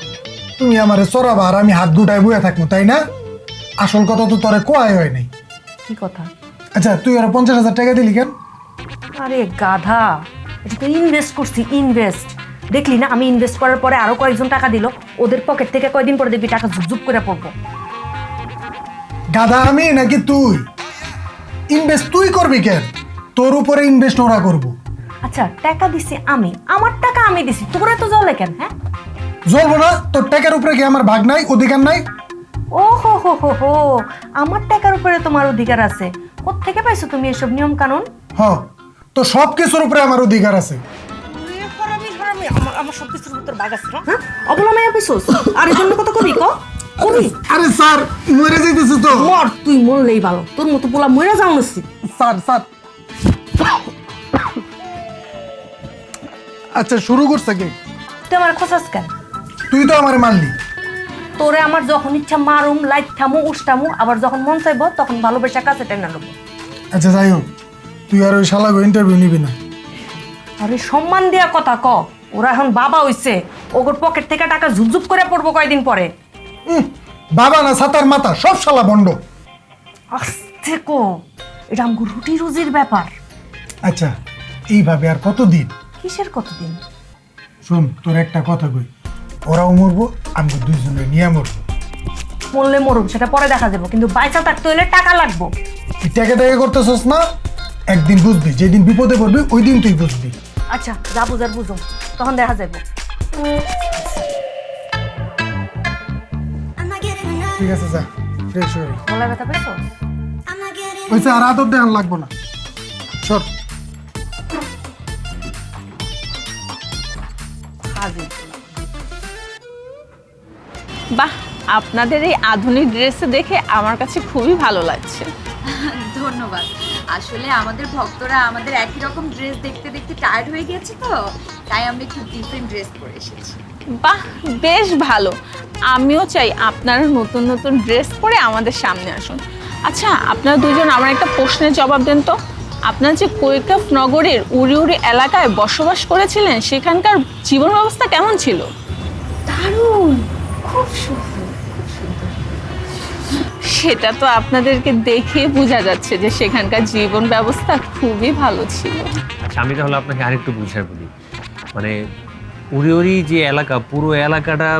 Speaker 9: তুমি আমারে চড়াবা আর আমি হাত গুটায় বয়ে থাকবো, তাই না? আসল কথা তো তোরে কোয়াই হয় নাই।
Speaker 1: কি কথা?
Speaker 9: আচ্ছা তুই ওরা 50,000 টাকা দিলি কেন?
Speaker 1: আরে গাধা, এটা তো ইনভেস্ট করছি, ইনভেস্ট। দেখলি না, আমি ইনভেস্ট করার পরে আরো কয়েকজন টাকা দিল, ওদের পকেট থেকে কয়দিন পরে দেখবি টাকা ঝুপঝুপ করে পড়বো।
Speaker 9: গাধা আমি নাকি তুই? ইনভেস্ট তুই করবি কেন? তোর উপরে ইনভেস্ট ওরা করবো।
Speaker 1: আচ্ছা টাকা দিছি আমি, আমার টাকা আমি দিছি, তোরা তো জলে কেন? হ্যাঁ,
Speaker 9: জ্বলবো না? তোর টাকার উপরে কি আমার ভাগ নাই, অধিকার নাই?
Speaker 1: ও হো হো হো হো, আমার টাকার উপরে তোমার অধিকার আছে? কোত্থেকে পাইছো তুমি এসব নিয়ম কানুন?
Speaker 9: হ, তো সব কিছুর উপরে আমার অধিকার আছে।
Speaker 1: আমার সব কিছুর ভিতর ভাগ আছে না? হ্যাঁ, অবলামাইয়া পেছস আর এই জন্য কথা কবি কবি।
Speaker 9: আরে স্যার মরে যাইতেছে তো।
Speaker 1: মর, তুই মরলেই ভালো, তোর মতো পোলা মরে যাও নসি।
Speaker 9: স্যার স্যার আচ্ছা শুরু করছে কে?
Speaker 1: তুই আমার খোঁচাস কেন?
Speaker 9: তুই তো আমারে মারলি।
Speaker 1: তোরে আমার যখন ইচ্ছা মারুম, লাইট থামু, উষ্টামু, আবার যখন মন চাইবো তখন ভালোবাসা কাছে টেনে নেবো।
Speaker 9: আচ্ছা যাই হোক, তুই আর ওই শালাগো ইন্টারভিউ নিবি না।
Speaker 1: আরে সম্মান দেয়া কথা ক, ওরা এখন বাবা হইছে, ওগোর পকেট থেকে টাকা ঝুপঝুপ করে পড়বো কয়দিন পরে।
Speaker 9: বাবা না ছাতার মাথা, সব শালা বন্ড।
Speaker 1: আস্তে কো, এটা আমগো রুটি রুজির ব্যাপার।
Speaker 9: আচ্ছা এইভাবে আর কতদিন?
Speaker 1: কিসের কতদিন?
Speaker 9: শোন তোর একটা কথা কই, ওরাও মরবো, আমি দুইজনে নিয়ে মরবো।
Speaker 1: মরলে মরুক, সেটা পরে দেখা যাবো, কিন্তু বাইচা থাকতে হইলে টাকা লাগবো।
Speaker 9: তুই টাকা টাকা করতেছস না, একদিন বুঝবি, যেদিন বিপদে পড়বি ওই দিন তুই বুঝবি।
Speaker 1: আচ্ছা যা বুঝার বুঝো, তখন দেখা যাবো।
Speaker 9: ঠিক আছে যা, ফ্রেশ হয়ে
Speaker 1: গলায় ব্যথা পেয়েছো?
Speaker 9: হয়েছে, আর আদর দেখান লাগবো না। সর।
Speaker 3: বাহ, আপনাদের এই আধুনিক ড্রেসে দেখে আমার কাছে খুবই ভালো লাগছে।
Speaker 6: ধন্যবাদ। আসলে আমাদের ভক্তরা আমাদের একই রকম ড্রেস দেখতে দেখতে টায়ার্ড হয়ে গেছে, তো তাই আমরা একটু ডিফারেন্ট ড্রেস পরে এসেছি।
Speaker 3: বাহ, বেশ ভালো। আমিও চাই আপনারা নতুন নতুন ড্রেস পরে আমাদের সামনে আসুন। আচ্ছা আপনারা দুজন আমার একটা প্রশ্নের জবাব দেন তো। আপনারা যে কৈকাফ নগরের উড়ি উড়ি এলাকায় বসবাস করেছিলেন, সেখানকার জীবন ব্যবস্থা কেমন ছিল?
Speaker 6: দারুণ, খুব সুন্দর।
Speaker 3: সেটা তো আপনাদেরকে দেখে বোঝা যাচ্ছে যে সেখানকার জীবন ব্যবস্থা খুবই ভালো ছিল।
Speaker 2: আচ্ছা আমি তাহলে আপনাকে আরেকটু বুঝাই বলি, মানে উড়ি উড়ি যে এলাকা, পুরো এলাকাটা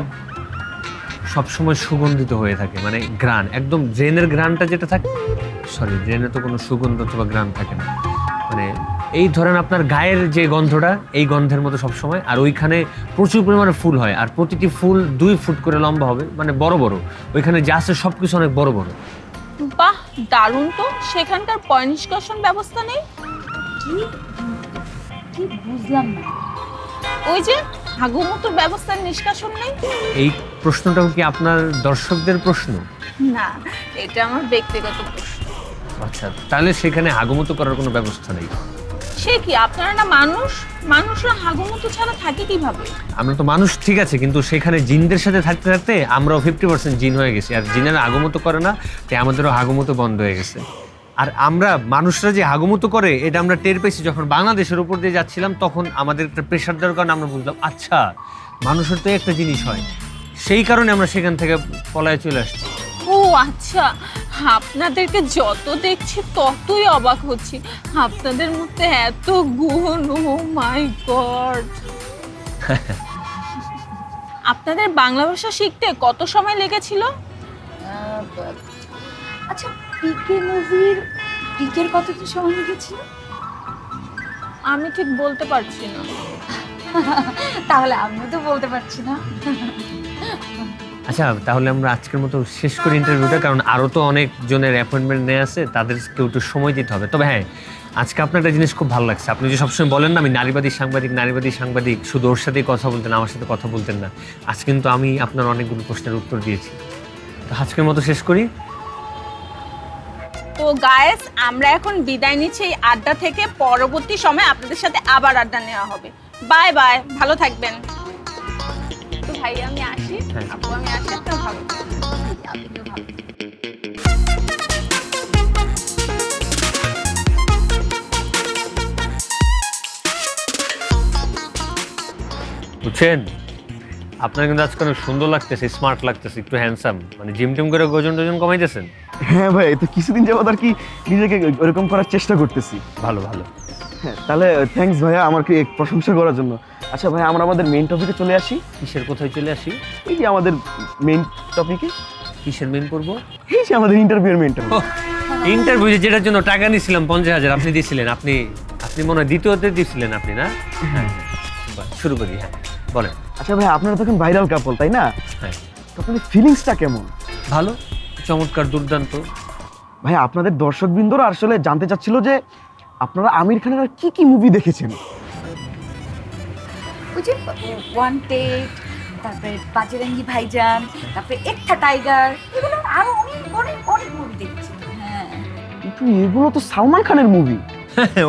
Speaker 2: সবসময় সুগন্ধিত হয়ে থাকে, মানে গ্রান, একদম ড্রেনের গ্রানটা যেটা থাকে, সরি ড্রেনে তো কোনো সুগন্ধ অথবা গ্রান থাকে না, মানে এই ধরেন আপনার গায়ের যে গন্ধটা, এই গন্ধের মতো সবসময়। আর ওইখানে প্রচুর পরিমাণে ফুল হয়, আর প্রতিটি ফুল 2 ফুট করে লম্বা হবে, মানে বড় বড়। ওইখানে যা আছে সব কিছু অনেক বড় বড়।
Speaker 3: বাহ, দারুণ তো। সেখানকার পয় নিষ্কাশন ব্যবস্থা নেই?
Speaker 6: কি বুঝলাম না।
Speaker 3: ওই যে হাগুমুতুর ব্যবস্থার নিষ্কাশন নেই?
Speaker 2: এই প্রশ্নটাও কি আপনার দর্শকদের প্রশ্ন?
Speaker 3: না, এটা আমার ব্যক্তিগত প্রশ্ন।
Speaker 2: আচ্ছা, তাহলে সেখানে হাগুমতো করার কোনো ব্যবস্থা নেই।
Speaker 3: সে কি, আপনারা না মানুষ? মানুষরা হাগুমুতু ছাড়া থাকে কিভাবে?
Speaker 2: আমরা তো মানুষ ঠিক আছে, কিন্তু সেখানে জিনদের সাথে থাকতে থাকতে আমরাও 50% জিন হয়ে গেছি। আর জিনেরা হাগুমতো করে না, তাই আমাদেরও হাগুমতো বন্ধ হয়ে গেছে। আর আমরা মানুষরা যে হাগুমতো করে, এটা আমরা টের পেয়েছি যখন বাংলাদেশের উপর দিয়ে যাচ্ছিলাম। তখন আমাদের একটা প্রেশার দেওয়ার কারণে আমরা বুঝলাম, আচ্ছা মানুষের তো একটা জিনিস হয়। সেই কারণে আমরা সেখান থেকে পলায় চলে আসছি।
Speaker 3: ও আচ্ছা, আপনাদেরকে যত দেখছি ততই অবাক হচ্ছি। আপনাদের মধ্যে এত গুণ, ও মাই গড। আপনাদের বাংলা ভাষা শিখতে কত সময় লেগেছিল?
Speaker 6: আচ্ছা, পিকে মুভির পিকের কতটা সময় লেগেছিল?
Speaker 3: আমি ঠিক বলতে পারছি না।
Speaker 6: তাহলে আমিও তো বলতে পারছি না।
Speaker 2: আচ্ছা, তাহলে আমরা আজকের মতো শেষ করি ইন্টারভিউটা, কারণ আরও তো অনেক জনের অ্যাপয়েন্টমেন্ট নেওয়া আছে, তাদেরকেও একটু সময় দিতে হবে। তবে হ্যাঁ, আজকে আপনার একটা জিনিস খুব ভালো লাগছে। আপনি যে সবসময় বলেন না আমি নারীবাদী সাংবাদিক, শুধু ওর সাথেই কথা বলতেন, আমার সাথে কথা বলতেন না। আজ কিন্তু আমি আপনার অনেকগুলো প্রশ্নের উত্তর দিয়েছি। তো আজকের মতো শেষ করি।
Speaker 3: তো গায়েস, আমরা এখন বিদায় নিচ্ছি এই আড্ডা থেকে। পরবর্তী সময় আপনাদের সাথে আবার আড্ডা নেওয়া হবে। বাই বাই, ভালো থাকবেন। তো ভাই আমি আসি, আপু আমি আসি, আপনারা ভালো থাকবেন। আপনিও ভালো থাকবেন।
Speaker 2: বুঝছেন, আপনার কিন্তু আজকে অনেক সুন্দর লাগতেছে, স্মার্ট লাগতেছে, একটু হ্যান্ডসাম। মানে জিম টিম করে ওজন কমাইতেছেন?
Speaker 4: হ্যাঁ ভাই, তো কিছুদিন যাবত আর কি নিজেকে ওরকম করার চেষ্টা করতেছি।
Speaker 2: ভালো ভালো।
Speaker 4: হ্যাঁ, তাহলে থ্যাঙ্কস ভাইয়া আমাকে প্রশংসা করার জন্য। আচ্ছা ভাই, আমরা আমাদের মেইন টপিকে চলে আসি।
Speaker 2: কিসের কোথায় চলে আসি?
Speaker 4: এই যে আমাদের মেইন টপিকে।
Speaker 2: কিসের মেন করবো?
Speaker 4: এই যে আমাদের ইন্টারভিউর মেইন টপিক।
Speaker 2: ইন্টারভিউ যেটার জন্য টাকা নিয়েছিলাম 50,000, আপনি দিয়েছিলেন। আপনি মনে হয় দ্বিতীয়তে দিয়েছিলেন আপনি, না? হ্যাঁ, শুরু করি। হ্যাঁ বলেন।
Speaker 4: আচ্ছা ভাই, আপনারা তখন ভাইরাল কাপল, তাই না?
Speaker 2: হ্যাঁ।
Speaker 4: তো আপনাদের ফিলিংসটা কেমন?
Speaker 2: ভালো, চমৎকার, দুর্দান্ত।
Speaker 4: ভাই, আপনাদের দর্শকবৃন্দরা আসলে জানতে চাচ্ছিল যে আপনারা আমির খানের আর কি কি মুভি দেখেছেন।
Speaker 6: ওই যে ওয়ান্টেড, তারপরে বাজরঙ্গি ভাইজান, তারপরে একটা টাইগার, এগুলো আরো অনেক অনেক অনেক মুভি দেখছি। হ্যাঁ,
Speaker 4: কিন্তু এগুলো তো সালমান খানের মুভি।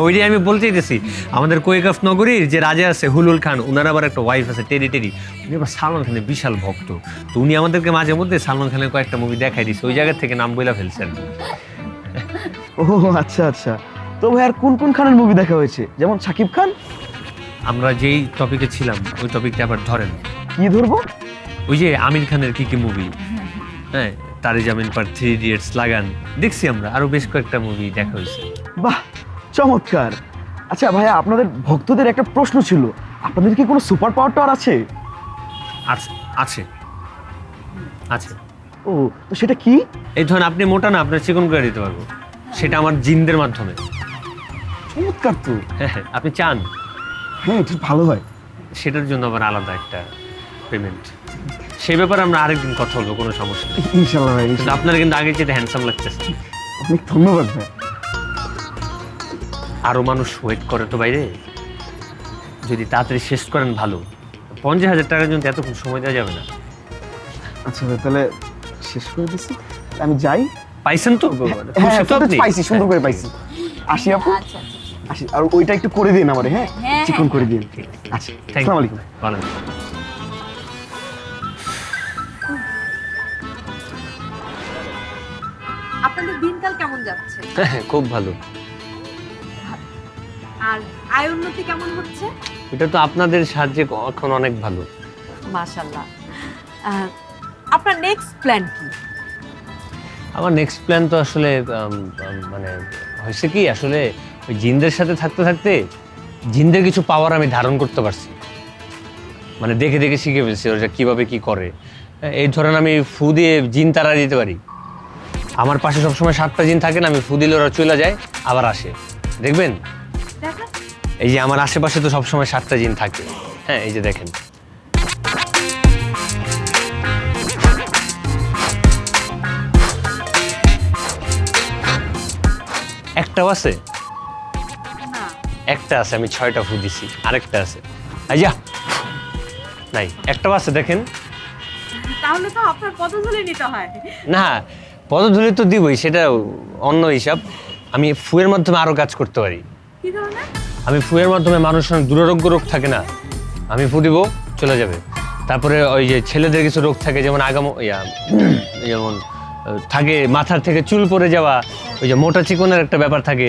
Speaker 2: ওই যে আমি বলতে চাইতেছি, আমাদের কোয়েকাফ নগরীর যে রাজা আছে হুলুল খান, ওনার আবার একটা ওয়াইফ আছে টেরি। উনি আবার সালমান খানের বিশাল ভক্ত। তো উনি আমাদেরকে মাঝে মধ্যে সালমান খানের কয়েকটা মুভি দেখাই দিচ্ছে, ওই জায়গা থেকে নাম বইলা ফেলছেন।
Speaker 4: ও আচ্ছা আচ্ছা। তো ভাই, আর কোন কোন খানের মুভি দেখা হয়েছে? যেমন শাকিব খান।
Speaker 2: আমরা যেই টপিকে ছিলাম ওই টপিকটা আবার ধরেন।
Speaker 4: কি ধরবো?
Speaker 2: ওই যে আমির খানের কি কি মুভি, হ্যাঁ, তারে জামিন পার, 3 ইডিয়টস, লাগান দেখছি আমরা। আরো বেশ কয়েকটা মুভি দেখা হয়েছে।
Speaker 4: বাহ, চমৎকার। আচ্ছা ভাইয়া, আপনাদের ভক্তদের একটা প্রশ্ন ছিল, আপনাদের কি কোনো সুপার পাওয়ার টাওয়ার আছে?
Speaker 2: আছে।
Speaker 4: ও, তো সেটা কি?
Speaker 2: এই ধরেন আপনি মোটা না, আপনার চিকন করে দিতে পারবো, সেটা আমার জিনদের মাধ্যমে।
Speaker 4: চমৎকার তো।
Speaker 2: হ্যাঁ, আপনি চান?
Speaker 4: হ্যাঁ, এটা ভালো হয়।
Speaker 2: সেটার জন্য আবার আলাদা একটা পেমেন্ট। সেই ব্যাপারে আমরা আরেকদিন কথা বলবো, কোনো সমস্যা নেই।
Speaker 4: ইনশাল্লাহ ভাই,
Speaker 2: কিন্তু আপনার কিন্তু আগে যেটা হ্যান্ডসাম লাগতেছে।
Speaker 4: অনেক ধন্যবাদ ভাই।
Speaker 2: আরো মানুষ ওয়েট করে তো বাইরে, যদি তাড়াতাড়ি শেষ করেন ভালো। 50,000 টাকার জন্য এতক্ষণ সময় দেওয়া যাবে না।
Speaker 4: আচ্ছা ভাই, তাহলে শেষ করে দিচ্ছি, আমি যাই।
Speaker 2: পাইছেন তো?
Speaker 4: হ্যাঁ,
Speaker 2: খুশি তো আপনি?
Speaker 4: পাইছি, সুন্দর করে পাইছি। আসি আপু।
Speaker 6: আচ্ছা আচ্ছা।
Speaker 4: আসি, আর ওইটা একটু করে দিন আমারে। হ্যাঁ,
Speaker 6: হ্যাঁ,
Speaker 4: চিকন করে দিন। আচ্ছা, আসসালামু আলাইকুম।
Speaker 2: ভালো।
Speaker 1: আপনাদের দিনকাল কেমন যাচ্ছে?
Speaker 2: খুব ভালো।
Speaker 1: আর আয় উন্নতি কেমন হচ্ছে?
Speaker 2: এটা তো আপনাদের সাহায্যে এখন অনেক ভালো।
Speaker 1: মাশাআল্লাহ। আপনার নেক্সট প্ল্যান কি?
Speaker 2: আমার নেক্সট প্ল্যান তো আসলে মানে হয়েছে কি, আসলে ওই জিনদের সাথে থাকতে থাকতে জিনদের কিছু পাওয়ার আমি ধারণ করতে পারছি। মানে দেখে দেখে শিখে ফেলছি ওরা কিভাবে কি করে। এই ধরেন আমি ফু দিয়ে জিন তাড়া দিতে পারি। আমার পাশে সবসময় 7টা জিন থাকে না, আমি ফু দিলে ওরা চলে যায়, আবার আসে। দেখবেন?
Speaker 1: দেখা
Speaker 2: এই যে আমার আশেপাশে তো সবসময় 7টা জিন থাকে। হ্যাঁ, এই যে দেখেন। একটাও আছে? একটা আছে, আমি 6টা ফু দিছি। আরেকটা আছে, আইয়া নাই, একটাও আছে দেখেন।
Speaker 1: তাহলে তো আপনার পদধূলি নিতে হয়।
Speaker 2: না, পদধূলি তো দিবই, সেটা অন্য হিসাব। আমি ফুয়ের মাধ্যমে আরো কাজ করতে পারি।
Speaker 1: কি ধরনের?
Speaker 2: আমি ফুয়ের মাধ্যমে মানুষের দুরারোগ্য রোগ থাকে না, আমি ফু দিব, চলে যাবে। তারপরে ওই যে ছেলেদের কিছু রোগ থাকে, যেমন যেমন থাকে মাথার থেকে চুল পড়ে যাওয়া, ওই যে মোটা চিকনের একটা ব্যাপার থাকে।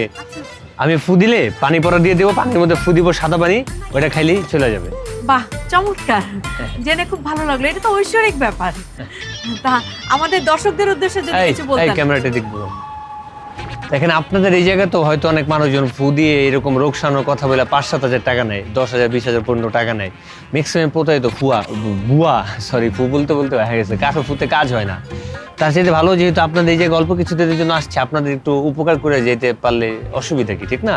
Speaker 2: আমি ফু দিলে পানি পরা দিয়ে দেবো, পানির মধ্যে ফু দিব, সাদা পানি, ওইটা খাইলেই চলে যাবে।
Speaker 1: বাহ, চমৎকার, জেনে খুব ভালো লাগলো। এটা তো ঐশ্বরিক ব্যাপার। তা আমাদের দর্শকদের উদ্দেশ্যে যদি কিছু
Speaker 2: এই
Speaker 1: বলতেন।
Speaker 2: ক্যামেরাটা দেখবো। দেখেন, আপনাদের এই জায়গায় তো হয়তো অনেক মানুষজন ফু দিয়ে এরকম রোগ সারানোর কথা বলে 5-7 হাজার টাকা নেয়, 10,000, 20,000, 15 টাকা নেয়। ম্যাক্সিমাম প্রতারিত ফু বলতে হয়ে গেছে, কারো ফুতে কাজ হয় না। তার চাইতে ভালো, যেহেতু আপনাদের এই যে গল্প কিছুদের জন্য আসছে, আপনাদের একটু উপকার করে যেতে পারলে অসুবিধা কি, ঠিক না?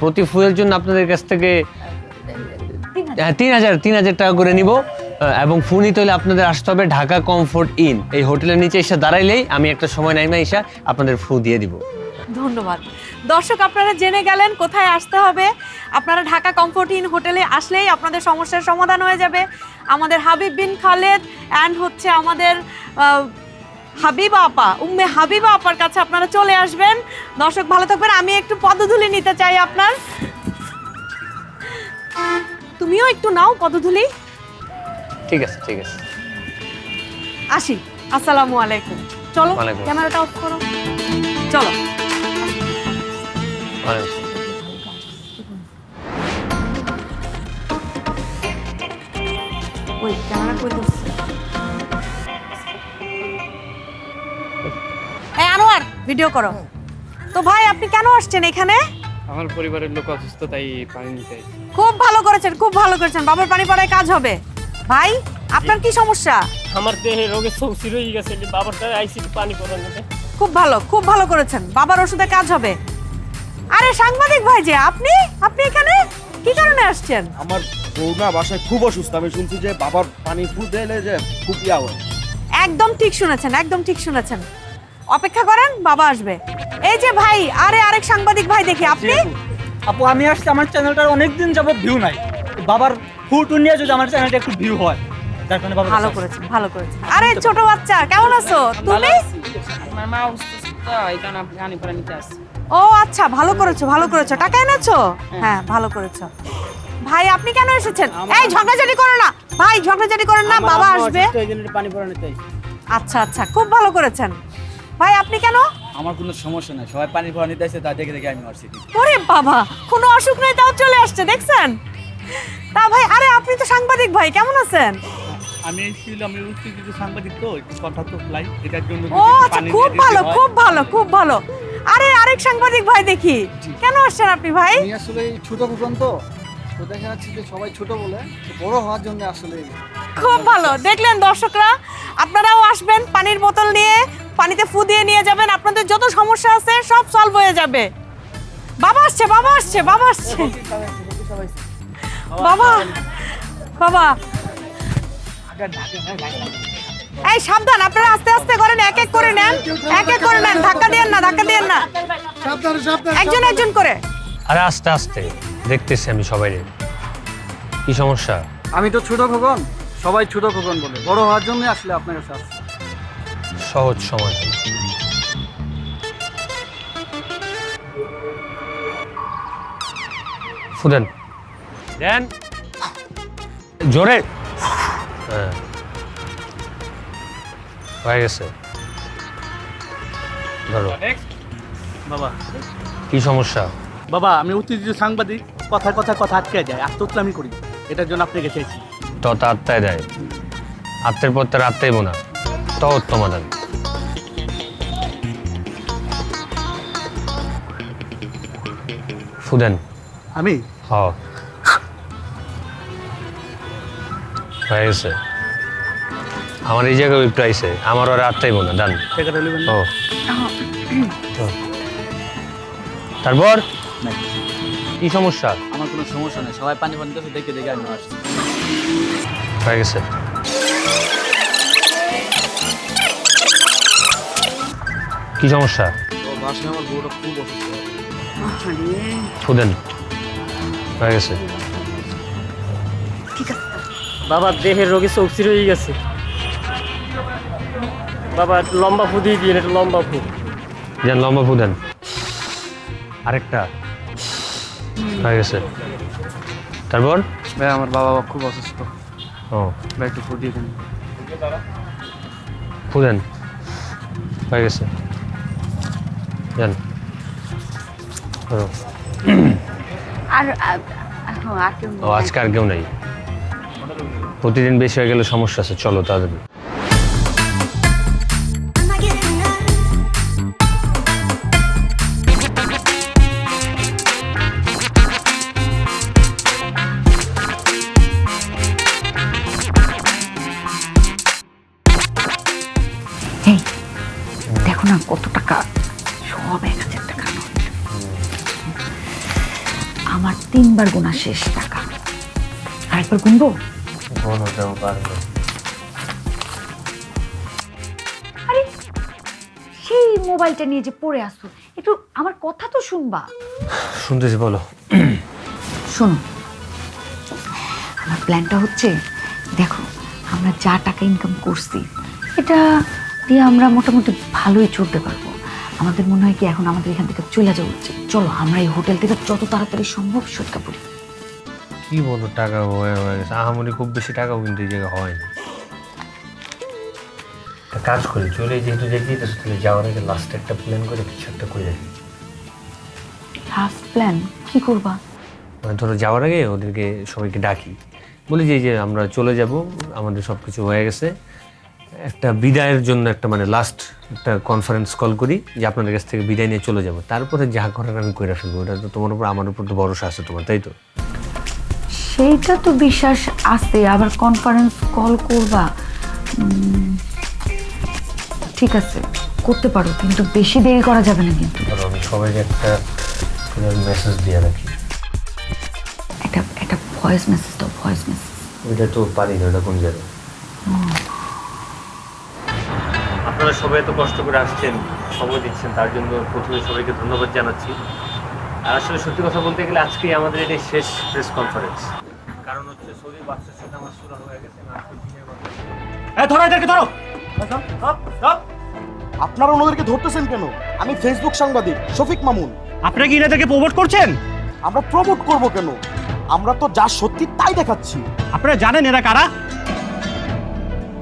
Speaker 2: প্রতি ফুয়ের জন্য আপনাদের কাছ থেকে 3,000 টাকা করে নিব। এবং ফু নিতে হলে আপনাদের আসতে হবে ঢাকা কমফোর্ট ইন, এই হোটেলের নিচে এসে দাঁড়াইলেই আমি একটা সময় নাইমা এসে আপনাদের ফু দিয়ে দিব।
Speaker 1: ধন্যবাদ। দর্শক, আপনারা জেনে গেলেন কোথায় আসতে হবে। আপনারা ঢাকা কমফোর্ট ইন হোটেলে আসলেই আপনাদের সমস্যার সমাধান হয়ে যাবে। আমাদের হাবিব বিন খালেদ অ্যান্ড হচ্ছে আমাদের হাবিবা আপা, উম্মে হাবিবা আপার কাছে আপনারা চলে আসবেন। দর্শক ভালো থাকবেন। আমি একটু পদধূলি নিতে চাই আপনার। তুমিও একটু নাও পদধূলি।
Speaker 2: ঠিক আছে, ঠিক আছে।
Speaker 1: আসি। আসসালামু আলাইকুম। চলো,
Speaker 2: ওয়ালাইকুম।
Speaker 1: ক্যামেরাটা অফ করো। চলো। ওই ক্যামেরা কই দিচ্ছে? এই আনোয়ার, ভিডিও করো। তো ভাই, আপনি কেন আসছেন এখানে?
Speaker 10: আমার পরিবারের লোক অসুস্থ, তাই পানি নিতে আইছি।
Speaker 1: খুব ভালো করেছেন, খুব ভালো করেছেন। বাবার পানি পড়ায় কাজ হবে। ভাই, আপনার কি সমস্যা?
Speaker 10: আমার দেহে রোগে সৌসি রয়ে গেছে, বাবার দ্বারা আইসি পানি পড়া নিতে।
Speaker 1: খুব ভালো, খুব ভালো করেছেন। বাবার ওষুধে কাজ হবে। আরে সাংবাদিক ভাই যে আপনি এখানে কি কারণে আসছেন?
Speaker 4: আমার বউ না বাসায় খুব অসুস্থ, আমি শুনছি যে বাবার পানি ফু দিলে যে খুব ইয়া হয়।
Speaker 1: একদম ঠিক শুনেছেন, একদম ঠিক শুনেছেন। অপেক্ষা করেন, বাবা আসবে। এই যে ভাই, আরেক সাংবাদিক ভাই দেখি আপনি।
Speaker 5: আপু, আমি আসছি, আমার চ্যানেলটার অনেকদিন যাবত ভিউ নাই। বাবার ফুটু নিয়ে যদি আমার চ্যানেলটা একটু ভিউ হয়, তার কারণে বাবা
Speaker 1: ভালো করেছেন, ভালো করেছেন। আরে ছোট বাচ্চা, কেমন আছো তুমি?
Speaker 10: আমার মা অসুস্থ, তো এই কারণে পানি পড়া নিতে আসছি।
Speaker 1: ও আচ্ছা, ভালো করেছো, ভালো করেছো। টাকা এনেছো? হ্যাঁ, ভালো করেছো। ভাই, আপনি কেন এসেছেন? এই ঝগড়াঝাটি করো না ভাই, ঝগড়াঝাটি করেন না, বাবা আসবে।
Speaker 5: পানি পড়া নিতে আইছি।
Speaker 1: আচ্ছা আচ্ছা, খুব ভালো করেছেন। ভাই, আপনি কেন?
Speaker 5: আমার কোনো সমস্যা নাই, সবাই পানি পড়া নিতে আসছে, তা দেখে দেখে আমি আসছি।
Speaker 1: ওরে বাবা, কোনো অসুখ নেই, তাও চলে আসছে, দেখছেন? তা ভাই, আরে আপনি তো সাংবাদিক ভাই, কেমন আছেন?
Speaker 5: আমি উত্তেজিত সাংবাদিক, তো একটু কথা তো লাই, এটার জন্য
Speaker 1: ও আচ্ছা, খুব ভালো, খুব ভালো, খুব ভালো। আরে আরেক সাংবাদিক ভাই দেখি, কেন আসছেন আপনি ভাই?
Speaker 7: আমি আসলে ছোট কুটন, তো দেখা যাচ্ছে যে সবাই ছোট বলে, বড় হওয়ার জন্য আসলে।
Speaker 1: খুব ভালো। দেখলেন দর্শকরা, আপনারাও আসবেন পানির বোতল নিয়ে, পানিতে ফু দিয়ে নিয়ে যাবেন। আপনাদের যত সমস্যা আছে সব সলভ হয়ে যাবে। বাবা আসছে, বাবা আসছে, বাবা আসছে। বাবা, বাবা, এই সাবধান, আপনারা আস্তে আস্তে করেন, এক এক করে নেন, এক এক করে নেন, ধাক্কা দিয়েন না, ধাক্কা দিয়েন না, একজন একজন করে।
Speaker 2: আরে আস্তে আস্তে, দেখতেছি আমি সবাই। কি সমস্যা?
Speaker 7: আমি তো ছোট খোকন, সবাই ছোট খোকন বলে, বড় হওয়ার জন্য আসলে আপনার কাছে আসছি।
Speaker 2: সহজ সমাধান। ফুদেন দেন জোরে। হ্যাঁ, হয়ে গেছে। ধরো।
Speaker 5: বাবা,
Speaker 2: কি সমস্যা?
Speaker 5: বাবা, আমি উত্তেজিত সাংবাদিক, কথা আটকে যায়, আত্মহত্যা করি, এটার জন্য আপনাকে চাইছি।
Speaker 2: তত আত্মায় দেয়, আত্মের পর তার আত্মাইব না, তো সমাধান। ফুদেন।
Speaker 5: আমি
Speaker 2: হয়ে গেছে। আমার এই জায়গায় একটু আইসে, আমার ওরা আত্মাইব না, ডান। ও তারপর কি সমস্যা?
Speaker 5: আমার কোনো সমস্যা নেই, সবাই পানি পানি কাছে দেখে দেখে আমি আসছি।
Speaker 2: হয়ে গেছে। কি সমস্যা?
Speaker 5: তো বাসায় আমার বউটা খুব অসুস্থ।
Speaker 2: ফুদেন। হয়ে গেছে।
Speaker 10: বাবা দেহের রোগে চৌচির হয়ে গেছে। বাবা লম্বা ফু দিয়ে দিন, একটা লম্বা ফু।
Speaker 2: যান লম্বা ফুদেন। আরেকটা। হয়ে গেছে। তারপর?
Speaker 5: ভাই আমার বাবা খুব অসুস্থ,
Speaker 2: ও
Speaker 5: ভাই একটু ফু দিয়ে দিন।
Speaker 2: ফুদেন। হয়ে গেছে। যান। করো।
Speaker 6: আর আর কেউ
Speaker 2: ও আজকে আর কেউ নাই। প্রতিদিন বেশি হয়ে গেলে সমস্যা আছে, চলো তাড়াতাড়ি।
Speaker 8: I'm not getting enough.
Speaker 6: এই দেখো না কত টাকা, সব 1000 টাকা নোট। আমার 3বার গোনা শেষ টাকা, আরেকবার গুনবো? আরে সেই মোবাইলটা নিয়ে যে পড়ে আসো, একটু আমার কথা তো শুনবা।
Speaker 2: শুনতেছি, বলো।
Speaker 6: শোনো, আমার প্ল্যানটা হচ্ছে, দেখো আমরা যা টাকা ইনকাম করছি এটা দিয়ে আমরা মোটামুটি ভালোই চলতে পারবো। আমাদের মনে হয় কি এখন আমাদের এখান থেকে চলে যাওয়া উচিত। চলো আমরা এই হোটেল থেকে যত তাড়াতাড়ি সম্ভব সটকা পড়ি।
Speaker 2: কি বলো, টাকা হয়ে গেছে আহামরি, খুব বেশি টাকাও কিন্তু এই জায়গায় হয় না। একটা কাজ করি, চলে যেহেতু যেতে তাহলে যাওয়ার আগে লাস্টে একটা প্ল্যান করে কিছু একটা করে যাই।
Speaker 6: লাস্ট প্ল্যান কি করবা?
Speaker 2: মানে ধরো যাওয়ার আগে ওদেরকে সবাইকে ডাকি, বলি যে এই যে আমরা চলে যাব, আমাদের সব কিছু হয়ে গেছে, একটা বিদায়ের জন্য একটা মানে লাস্ট একটা কনফারেন্স কল করি যে আপনাদের কাছ থেকে বিদায় নিয়ে চলে যাব, তারপরে যা করার আমি করে ফেলবো। ওটা তো তোমার উপর আমার উপর তো ভরসা আছে তোমার, তাই তো?
Speaker 6: সেইটা তো বিশ্বাস আছে, আবার কনফারেন্স কল করবা। ঠিক আছে করতে পারো, কিন্তু বেশি দেরি করা যাবে না কিন্তু।
Speaker 2: ধরো আমি সবাইকে একটা মেসেজ দিয়ে রাখি।
Speaker 6: একটা ভয়েস মেসেজ দাও, ভয়েস মেসেজ।
Speaker 2: ওইটা তো পারি না, ওটা কোন জায়গায়? আপনারা সবাই এত কষ্ট করে আসছেন, সময় দিচ্ছেন, তার জন্য প্রথমে সবাইকে ধন্যবাদ জানাচ্ছি। আর আসলে সত্যি কথা বলতে গেলে আজকেই আমাদের এটাই শেষ প্রেস কনফারেন্স। কারণ হচ্ছে সৌদির বাচ্চার সাথে আমার সুরা হয়ে গেছে।
Speaker 5: ধরো এদেরকে, ধরো।
Speaker 4: আপনারা ওনাদেরকে ধরতেছেন কেন? আমি ফেসবুক সাংবাদিক শফিক মামুন।
Speaker 5: আপনারা কি এনাদেরকে প্রমোট করছেন?
Speaker 4: আমরা প্রমোট করব কেন? আমরা তো যা সত্যি তাই দেখাচ্ছি।
Speaker 5: আপনারা জানেন এরা কারা?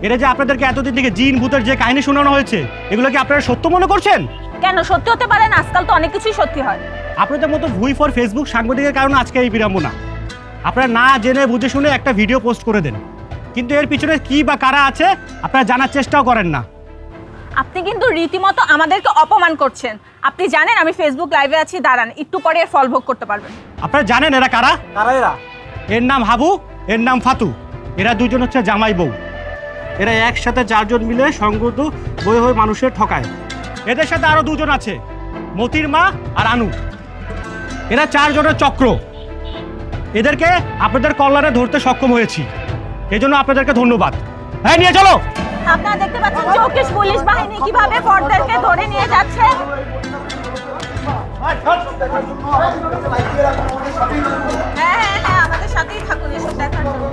Speaker 5: এরা যে আপনাদেরকে এতদিন থেকে জিন ভূতের যে কাহিনী শোনানো হয়েছে, এগুলো কি আপনারা সত্য মনে করছেন?
Speaker 3: কেন সত্যি হতে পারে না? আজকাল তো অনেক কিছুই সত্যি হয়।
Speaker 5: আপনাদের মতো ভুই ফর ফেসবুক সাংবাদিকের কারণে আজকে এই বিড়ম্বনা। আপনারা না জেনে বুঝে শুনে একটা ভিডিও পোস্ট করে দেন, কিন্তু এর পিছনে কি বা কারা আছে আপনারা জানার চেষ্টাও করেন না।
Speaker 3: আপনি কিন্তু রীতিমতো আমাদেরকে অপমান করছেন। আপনি জানেন আমি ফেসবুক লাইভে আছি, দাঁড়ান একটু পরে এর ফল ভোগ করতে পারবেন।
Speaker 5: আপনারা জানেন এরা কারা?
Speaker 4: কারা এরা?
Speaker 5: এর নাম হাবু, এর নাম ফাতু। এরা দুজন হচ্ছে জামাই বউ। এরা একসাথে 4 জন মিলে সংগত বই হয়ে মানুষের ঠকায়। এদের সাথে আরো 2 জন আছে, মতির মা আর আনু। এরা 4 জনের চক্র। এদেরকে আপনাদের কল্যাণে ধরতে সক্ষম হয়েছি, এই জন্য আপনাদেরকে ধন্যবাদ। হ্যাঁ, নিয়ে চলো।
Speaker 3: আপনারা দেখতে পাচ্ছেন চৌকিশ পুলিশ বাহিনী কিভাবে ফর্দারকে ধরে নিয়ে যাচ্ছে। হ্যাঁ, আমাদের সাথেই থাকুন এসব দেখার জন্য।